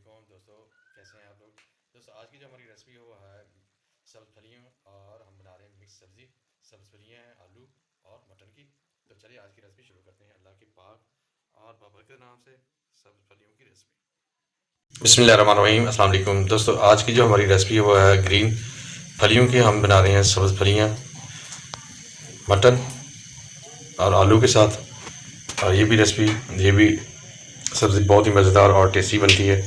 वालेकुम दोस्तों, कैसे हैं आप लोग। दोस्तों आज की जो हमारी रेसिपी है वो है सब्ज़ फलियों और हम बना रहे हैं मिक्स सब्ज़ी। सब्ज़ फलियाँ हैं आलू और मटर की। तो चलिए आज की रेसिपी शुरू करते हैं अल्लाह के पाक और बाबर के नाम से सब्ज़ फलियों की रेसिपी। बिस्मिल्लाहिर्रहमानिर्रहीम। अस्सलाम वालेकुम दोस्तों, आज की जो हमारी रेसिपी है वो है ग्रीन फलियों की। हम बना रहे हैं सब्ज़ फलियाँ मटर और आलू के साथ। और ये भी सब्ज़ी बहुत ही मज़ेदार और टेस्टी बनती है।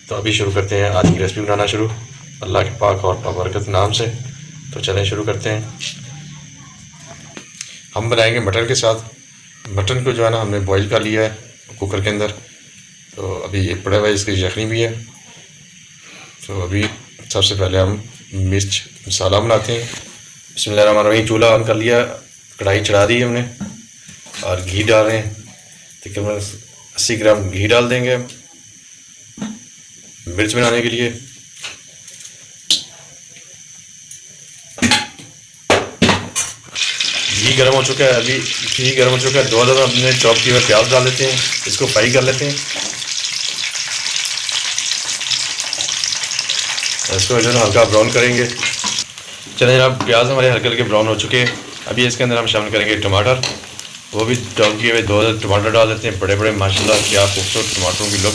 तो अभी शुरू करते हैं आज की रेसिपी बनाना शुरू अल्लाह के पाक और बाबरकत नाम से। तो चलें शुरू करते हैं। हम बनाएंगे मटर के साथ। मटन को जो है ना हमने बॉईल कर लिया है कुकर के अंदर। तो अभी ये पड़ा हुआ है, इसकी यखनी भी है। तो अभी सबसे पहले हम मिर्च मसाला बनाते हैं। बिस्मिल्लाहिर्रहमानिर्रहीम। चूल्हा ऑन कर लिया, कढ़ाई चढ़ा दी हमने और घी डाल रहे हैं। तकरीबन 80 ग्राम घी डाल देंगे हम मिर्च बनाने के लिए। घी गर्म हो चुका है। अभी घी गर्म हो चुका है। 2 दफ़ा हमने चॉप किए हुए प्याज डाल लेते हैं, इसको फ्राई कर लेते हैं। इसको जो है हल्का ब्राउन करेंगे। चलिए जनाब, प्याज हमारे हल्के हल्के ब्राउन हो चुके हैं। अभी इसके अंदर हम शामिल करेंगे टमाटर। वो भी चॉप किए हुए 2 टमाटर डाल देते हैं, बड़े बड़े माशाल्लाह क्या खूबसूरत टमाटरों की लुक।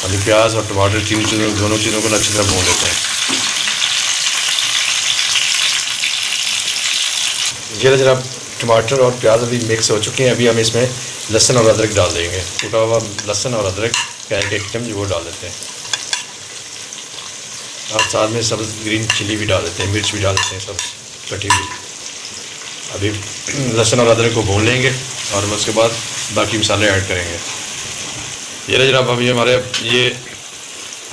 अभी प्याज और टमाटर दोनों चीज़ों को अच्छी तरह भून लेते हैं। ये जनाब टमाटर और प्याज अभी मिक्स हो चुके हैं। अभी हम इसमें लहसुन और अदरक डाल देंगे। कूटा हुआ लहसुन और अदरक का एक चम्मच वो डाल देते हैं और साथ में सब्ज़ ग्रीन चिली भी डाल देते हैं, मिर्च भी डाल देते हैं सब कटी हुई। अभी लहसुन और अदरक को भून लेंगे और उसके बाद बाकी मसाले ऐड करेंगे। ये जनाब अभी हमारे ये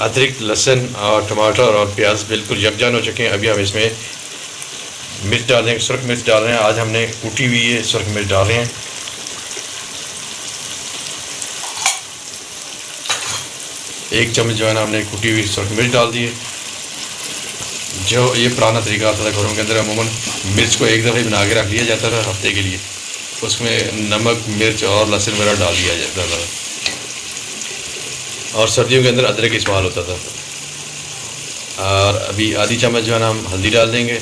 अदरक लहसुन और टमाटर और प्याज बिल्कुल यकजान हो चुके हैं। अभी हम इसमें मिर्च डाल देंगे, सुरख मिर्च डाल रहे हैं। आज हमने कूटी हुई है सुरख मिर्च डाल रहे हैं। एक चम्मच जो है ना हमने कूटी हुई सुरख मिर्च डाल दी है। जो ये पुराना तरीका आता था घरों के अंदर, अमूमन मिर्च को एक दफ़े बना के रख लिया जाता था हफ्ते के लिए। उसमें नमक मिर्च और लहसुन वगैरह डाल दिया जाता था और सर्दियों के अंदर अदरक इस्तेमाल होता था। और अभी आधी चम्मच जो है ना हम हल्दी डाल देंगे।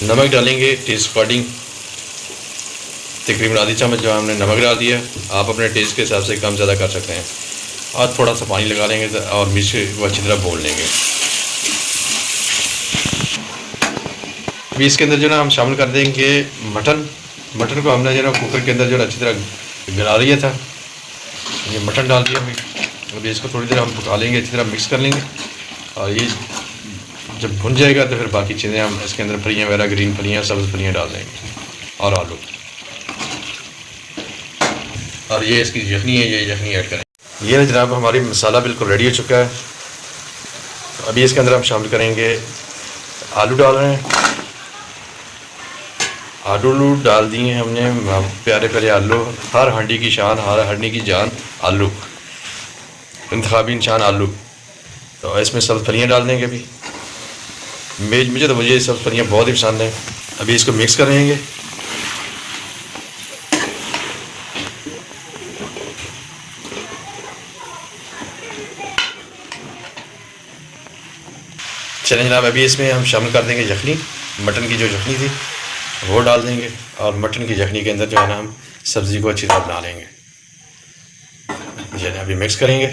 नमक डालेंगे टेस्ट अकॉर्डिंग। तकरीबन आधी चम्मच जो हमने नमक डाल दिया। आप अपने टेस्ट के हिसाब से कम ज़्यादा कर सकते हैं। और थोड़ा सा पानी लगा लेंगे और मिर्च को अच्छी तरह भून लेंगे। अभी इसके अंदर जो ना हम शामिल कर देंगे मटन को हमने जो ना कुकर के अंदर जो ना अच्छी तरह गला लिया था। ये मटन डाल दिया अभी इसको थोड़ी देर हम पका लेंगे, अच्छी तरह मिक्स कर लेंगे। और ये जब भुन जाएगा तो फिर बाकी चीज़ें हम इसके अंदर फलियाँ वगैरह ग्रीन फलियाँ सब्ज़ फलियाँ डाल देंगे और आलू। और ये इसकी यखनी है, ये यखनी ऐड करें। ये जनाब हमारी मसाला बिल्कुल रेडी हो चुका है। तो अभी इसके अंदर हम शामिल करेंगे आलू डाल रहे हैं। आलू डाल दिए हमने प्यारे प्यारे आलू। हर हंडी की शान, हर हंडी की जान आलू, इंतखाबी निशान आलू। तो इसमें सब्ज़ फलियाँ डाल देंगे। अभी मुझे सब्ज़ फलियाँ बहुत ही पसंद है। अभी इसको मिक्स करेंगे। चलें जनाब, अभी इसमें हम शामिल कर देंगे यखनी। मटन की जो यखनी थी वो डाल देंगे और मटन की यखनी के अंदर जो है ना हम सब्ज़ी को अच्छी तरह बना लेंगे। चलें अभी मिक्स करेंगे।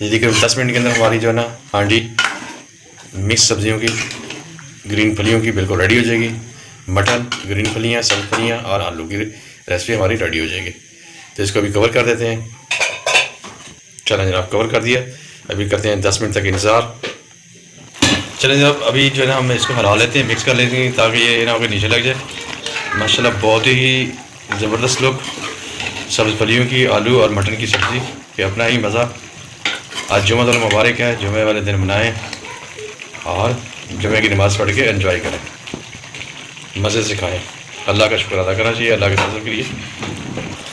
ये देखिए 10 मिनट के अंदर हमारी जो है ना हांडी मिक्स सब्जियों की ग्रीन फलियों की बिल्कुल रेडी हो जाएगी। मटन, ग्रीन फलियाँ, सब्ज़ फलियाँ और आलू की रेसिपी हमारी रेडी हो जाएगी। तो इसको अभी कवर कर देते हैं। चलें जनाब, कवर कर दिया। अभी करते हैं 10 मिनट तक इंतज़ार। चलें जनाब, अभी जो है ना हम इसको हला लेते हैं, मिक्स कर लेते हैं ताकि ये ना होकर नीचे लग जाए। माशाल्लाह बहुत ही ज़बरदस्त लुक सब्ज़ फलियों की, आलू और मटन की सब्ज़ी के अपना ही मज़ा। आज जुम्मा मुबारक है, जुम्मे वाले दिन बनाएं और जुम्मे की नमाज़ पढ़ के एंजॉय करें, मज़े से खाएँ। अल्लाह का शुक्र अदा करना चाहिए, अल्लाह के फजल के लिए।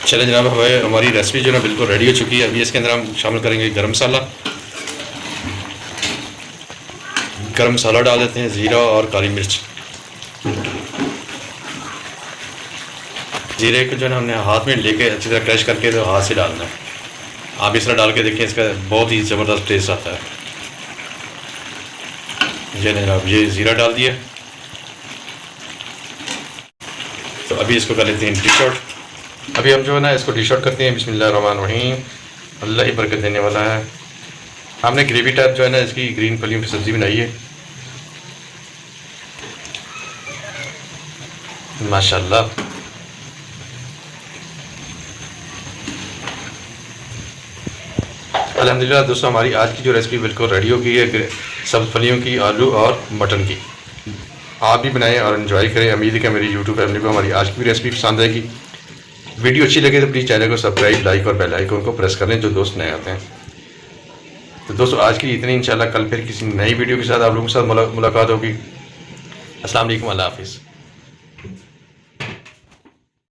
चले जनाब, हमारी रेसिपी जो है ना बिल्कुल रेडी हो चुकी है। अभी इसके अंदर हम शामिल करेंगे गरम मसाला। गरम मसाला डाल देते हैं, ज़ीरा और काली मिर्च। जीरे को जो है ना हमने हाथ में लेके अच्छी तरह क्रश करके तो हाथ से डालना है। आप इस तरह डाल के देखें, इसका बहुत ही ज़बरदस्त टेस्ट आता है। जनाब ये ज़ीरा डाल दिया, तो अभी इसको कर लेते हैं डिश आउट। अभी हम जो है ना इसको डिश आउट करते हैं। बिस्मिल्लाहिर्रहमानिर्रहीम। अल्लाह ही बरकत देने वाला है। हमने ग्रेवी टाइप जो है ना इसकी ग्रीन फलियों की सब्ज़ी बनाई है, माशाल्लाह। अल्हम्दुलिल्लाह दोस्तों, हमारी आज की जो रेसिपी बिल्कुल रेडी हो गई है, सब्ज़ फलियों की, आलू और मटन की। आप भी बनाएं और एंजॉय करें। उम्मीद है कि मेरी यूट्यूब फैमिली को हमारी आज की भी रेसिपी पसंद आएगी। वीडियो अच्छी लगे तो प्लीज़ चैनल को सब्सक्राइब, लाइक और बेल आइकन को प्रेस कर लें जो दोस्त नए आते हैं। तो दोस्तों आज की इतनी, इंशाल्लाह कल फिर किसी नई वीडियो के साथ आप लोगों के साथ मुलाकात होगी। अस्सलाम वालेकुम, अल्लाह हाफिज़।